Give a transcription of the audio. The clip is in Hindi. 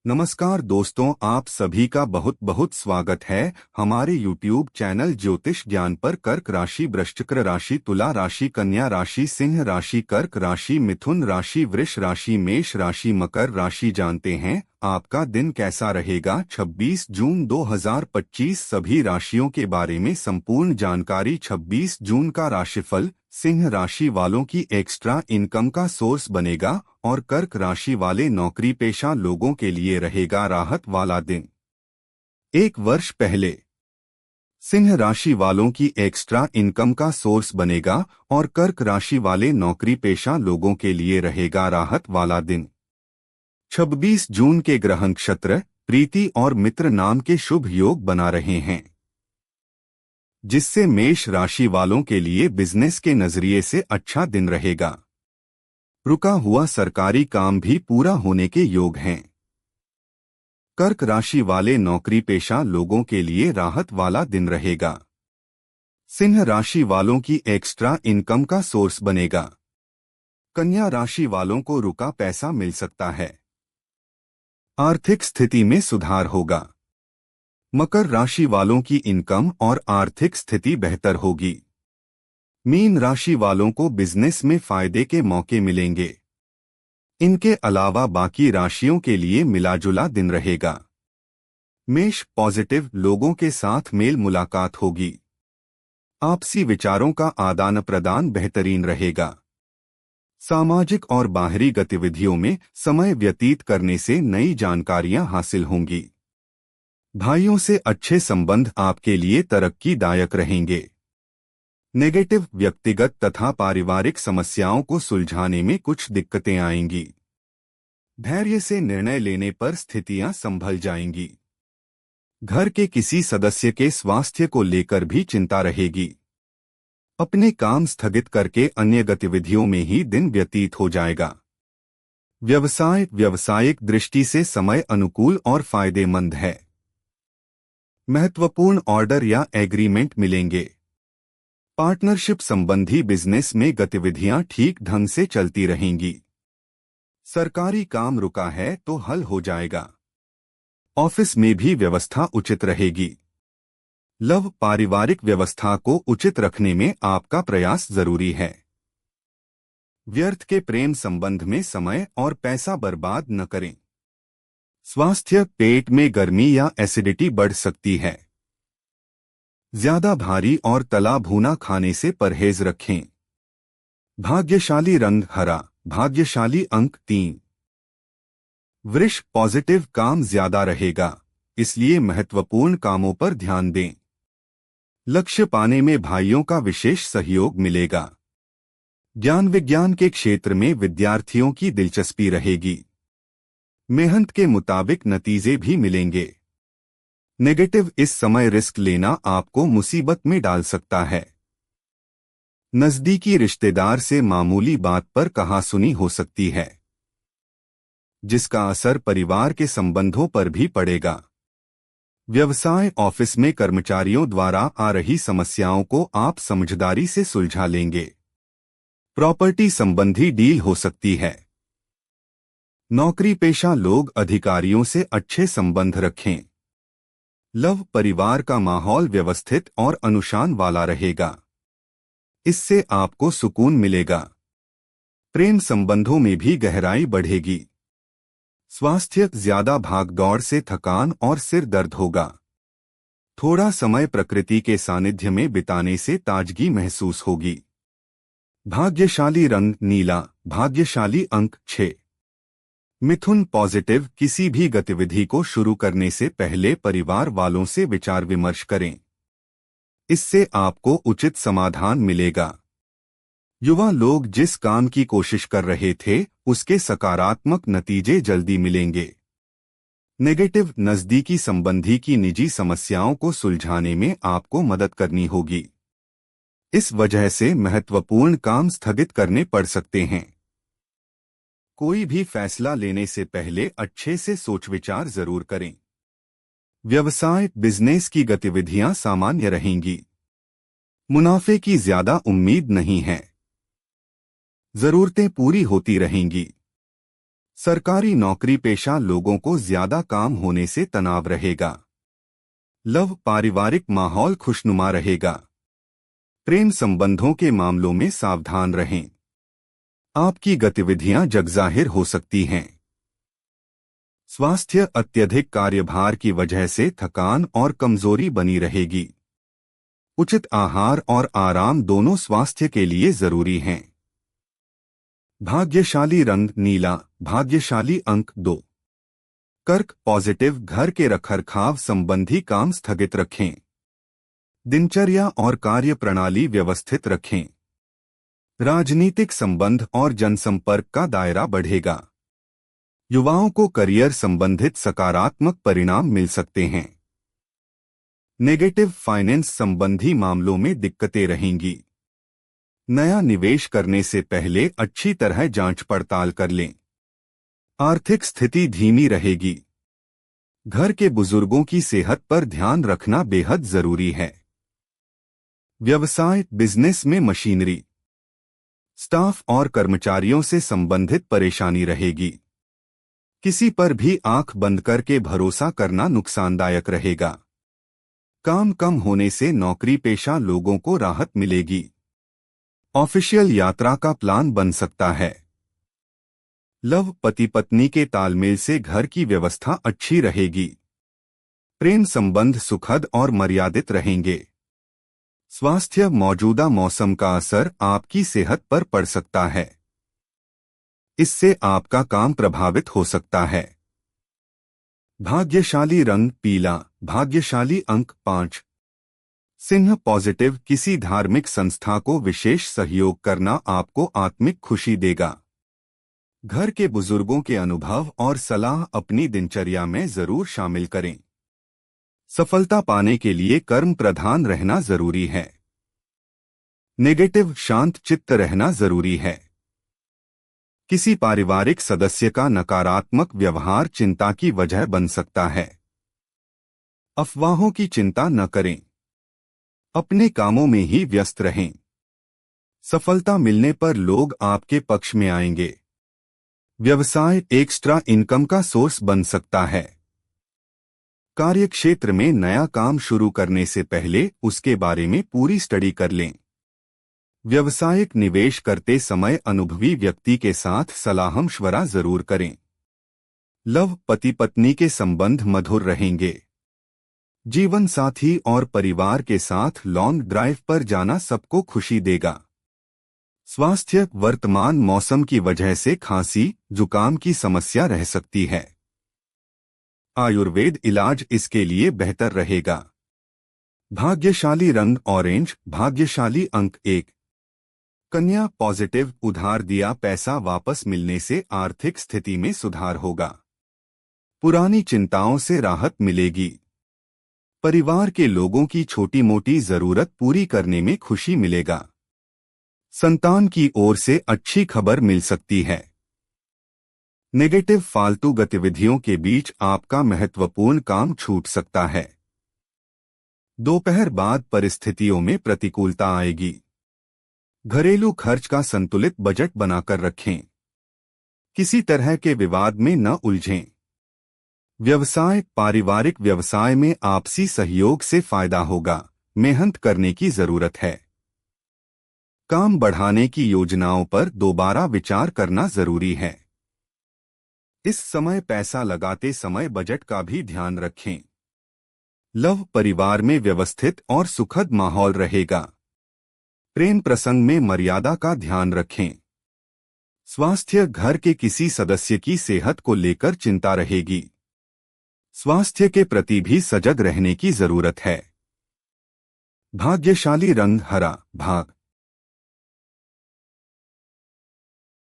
नमस्कार दोस्तों, आप सभी का बहुत बहुत स्वागत है हमारे YouTube चैनल ज्योतिष ज्ञान पर। कर्क राशि, वृश्चिक राशि, तुला राशि, कन्या राशि, सिंह राशि, कर्क राशि, मिथुन राशि, वृष राशि, मेष राशि, मकर राशि। जानते हैं आपका दिन कैसा रहेगा 26 जून 2025। सभी राशियों के बारे में संपूर्ण जानकारी। 26 जून का राशिफल। सिंह राशि वालों की एक्स्ट्रा इनकम का सोर्स बनेगा और कर्क राशि वाले नौकरी पेशा लोगों के लिए रहेगा राहत वाला दिन। एक वर्ष पहले सिंह राशि वालों की एक्स्ट्रा इनकम का सोर्स बनेगा और कर्क राशि वाले नौकरी पेशा लोगों के लिए रहेगा राहत वाला दिन। 26 जून के ग्रह नक्षत्र प्रीति और मित्र नाम के शुभ योग बना रहे हैं, जिससे मेष राशि वालों के लिए बिजनेस के नजरिए से अच्छा दिन रहेगा। रुका हुआ सरकारी काम भी पूरा होने के योग हैं। कर्क राशि वाले नौकरी पेशा लोगों के लिए राहत वाला दिन रहेगा। सिंह राशि वालों की एक्स्ट्रा इनकम का सोर्स बनेगा। कन्या राशि वालों को रुका पैसा मिल सकता है। आर्थिक स्थिति में सुधार होगा। मकर राशि वालों की इनकम और आर्थिक स्थिति बेहतर होगी। मीन राशि वालों को बिजनेस में फायदे के मौके मिलेंगे। इनके अलावा बाकी राशियों के लिए मिलाजुला दिन रहेगा। मेष पॉजिटिव लोगों के साथ मेल मुलाकात होगी। आपसी विचारों का आदान प्रदान बेहतरीन रहेगा। सामाजिक और बाहरी गतिविधियों में समय व्यतीत करने से नई जानकारियां हासिल होंगी। भाइयों से अच्छे संबंध आपके लिए तरक्कीदायक रहेंगे। नेगेटिव व्यक्तिगत तथा पारिवारिक समस्याओं को सुलझाने में कुछ दिक्कतें आएंगी। धैर्य से निर्णय लेने पर स्थितियां संभल जाएंगी। घर के किसी सदस्य के स्वास्थ्य को लेकर भी चिंता रहेगी। अपने काम स्थगित करके अन्य गतिविधियों में ही दिन व्यतीत हो जाएगा। व्यावसायिक दृष्टि से समय अनुकूल और फायदेमंद है। महत्वपूर्ण ऑर्डर या एग्रीमेंट मिलेंगे। पार्टनरशिप संबंधी बिजनेस में गतिविधियां ठीक ढंग से चलती रहेंगी। सरकारी काम रुका है तो हल हो जाएगा। ऑफिस में भी व्यवस्था उचित रहेगी। लव पारिवारिक व्यवस्था को उचित रखने में आपका प्रयास जरूरी है। व्यर्थ के प्रेम संबंध में समय और पैसा बर्बाद न करें। स्वास्थ्य पेट में गर्मी या एसिडिटी बढ़ सकती है। ज्यादा भारी और तला भुना खाने से परहेज रखें। भाग्यशाली रंग हरा। भाग्यशाली अंक 3। वृष पॉजिटिव काम ज्यादा रहेगा, इसलिए महत्वपूर्ण कामों पर ध्यान दें। लक्ष्य पाने में भाइयों का विशेष सहयोग मिलेगा। ज्ञान विज्ञान के क्षेत्र में विद्यार्थियों की दिलचस्पी रहेगी। मेहनत के मुताबिक नतीजे भी मिलेंगे। नेगेटिव इस समय रिस्क लेना आपको मुसीबत में डाल सकता है। नजदीकी रिश्तेदार से मामूली बात पर कहासुनी हो सकती है, जिसका असर परिवार के संबंधों पर भी पड़ेगा। व्यवसाय ऑफिस में कर्मचारियों द्वारा आ रही समस्याओं को आप समझदारी से सुलझा लेंगे। प्रॉपर्टी संबंधी डील हो सकती है। नौकरी पेशा लोग अधिकारियों से अच्छे संबंध रखें। लव परिवार का माहौल व्यवस्थित और अनुशासन वाला रहेगा। इससे आपको सुकून मिलेगा। प्रेम संबंधों में भी गहराई बढ़ेगी। स्वास्थ्य ज्यादा भागदौड़ से थकान और सिर दर्द होगा। थोड़ा समय प्रकृति के सानिध्य में बिताने से ताजगी महसूस होगी। भाग्यशाली रंग नीला। भाग्यशाली अंक 6। मिथुन पॉजिटिव किसी भी गतिविधि को शुरू करने से पहले परिवार वालों से विचार विमर्श करें। इससे आपको उचित समाधान मिलेगा। युवा लोग जिस काम की कोशिश कर रहे थे उसके सकारात्मक नतीजे जल्दी मिलेंगे। नेगेटिव नजदीकी संबंधी की निजी समस्याओं को सुलझाने में आपको मदद करनी होगी। इस वजह से महत्वपूर्ण काम स्थगित करने पड़ सकते हैं। कोई भी फैसला लेने से पहले अच्छे से सोच विचार जरूर करें। व्यवसाय बिजनेस की गतिविधियां सामान्य रहेंगी। मुनाफे की ज्यादा उम्मीद नहीं है। जरूरतें पूरी होती रहेंगी। सरकारी नौकरी पेशा लोगों को ज्यादा काम होने से तनाव रहेगा। लव पारिवारिक माहौल खुशनुमा रहेगा। प्रेम संबंधों के मामलों में सावधान रहें। आपकी गतिविधियां जगजाहिर हो सकती हैं। स्वास्थ्य अत्यधिक कार्यभार की वजह से थकान और कमजोरी बनी रहेगी। उचित आहार और आराम दोनों स्वास्थ्य के लिए जरूरी हैं। भाग्यशाली रंग नीला, भाग्यशाली अंक 2। कर्क पॉजिटिव, घर के रखरखाव संबंधी काम स्थगित रखें। दिनचर्या और कार्य प्रणाली व्यवस्थित रखें। राजनीतिक संबंध और जनसंपर्क का दायरा बढ़ेगा। युवाओं को करियर संबंधित सकारात्मक परिणाम मिल सकते हैं। नेगेटिव फाइनेंस संबंधी मामलों में दिक्कतें रहेंगी। नया निवेश करने से पहले अच्छी तरह जांच पड़ताल कर लें। आर्थिक स्थिति धीमी रहेगी। घर के बुजुर्गों की सेहत पर ध्यान रखना बेहद जरूरी है। व्यवसाय बिजनेस में मशीनरी, स्टाफ और कर्मचारियों से संबंधित परेशानी रहेगी। किसी पर भी आंख बंद करके भरोसा करना नुकसानदायक रहेगा। काम कम होने से नौकरी पेशा लोगों को राहत मिलेगी। ऑफिशियल यात्रा का प्लान बन सकता है। लव पति पत्नी के तालमेल से घर की व्यवस्था अच्छी रहेगी। प्रेम संबंध सुखद और मर्यादित रहेंगे। स्वास्थ्य मौजूदा मौसम का असर आपकी सेहत पर पड़ सकता है। इससे आपका काम प्रभावित हो सकता है। भाग्यशाली रंग पीला, भाग्यशाली अंक 5। सिंह पॉजिटिव, किसी धार्मिक संस्था को विशेष सहयोग करना आपको आत्मिक खुशी देगा। घर के बुजुर्गों के अनुभव और सलाह अपनी दिनचर्या में जरूर शामिल करें। सफलता पाने के लिए कर्म प्रधान रहना जरूरी है। नेगेटिव शांत चित्त रहना जरूरी है। किसी पारिवारिक सदस्य का नकारात्मक व्यवहार चिंता की वजह बन सकता है। अफवाहों की चिंता न करें। अपने कामों में ही व्यस्त रहें। सफलता मिलने पर लोग आपके पक्ष में आएंगे। व्यवसाय एक्स्ट्रा इनकम का सोर्स बन सकता है। कार्यक्षेत्र में नया काम शुरू करने से पहले उसके बारे में पूरी स्टडी कर लें। व्यावसायिक निवेश करते समय अनुभवी व्यक्ति के साथ सलाह-मशवरा जरूर करें। लव पति पत्नी के संबंध मधुर रहेंगे। जीवन साथी और परिवार के साथ लॉन्ग ड्राइव पर जाना सबको खुशी देगा। स्वास्थ्य वर्तमान मौसम की वजह से खांसी जुकाम की समस्या रह सकती है। आयुर्वेद इलाज इसके लिए बेहतर रहेगा। भाग्यशाली रंग ऑरेंज, भाग्यशाली अंक 1। कन्या पॉजिटिव, उधार दिया पैसा वापस मिलने से आर्थिक स्थिति में सुधार होगा। पुरानी चिंताओं से राहत मिलेगी। परिवार के लोगों की छोटी मोटी जरूरत पूरी करने में खुशी मिलेगा। संतान की ओर से अच्छी खबर मिल सकती है। नेगेटिव फालतू गतिविधियों के बीच आपका महत्वपूर्ण काम छूट सकता है। दोपहर बाद परिस्थितियों में प्रतिकूलता आएगी। घरेलू खर्च का संतुलित बजट बनाकर रखें। किसी तरह के विवाद में न उलझें। व्यवसाय पारिवारिक व्यवसाय में आपसी सहयोग से फायदा होगा। मेहनत करने की जरूरत है। काम बढ़ाने की योजनाओं पर दोबारा विचार करना जरूरी है। इस समय पैसा लगाते समय बजट का भी ध्यान रखें। लव परिवार में व्यवस्थित और सुखद माहौल रहेगा। प्रेम प्रसंग में मर्यादा का ध्यान रखें। स्वास्थ्य घर के किसी सदस्य की सेहत को लेकर चिंता रहेगी। स्वास्थ्य के प्रति भी सजग रहने की जरूरत है। भाग्यशाली रंग हरा, भाग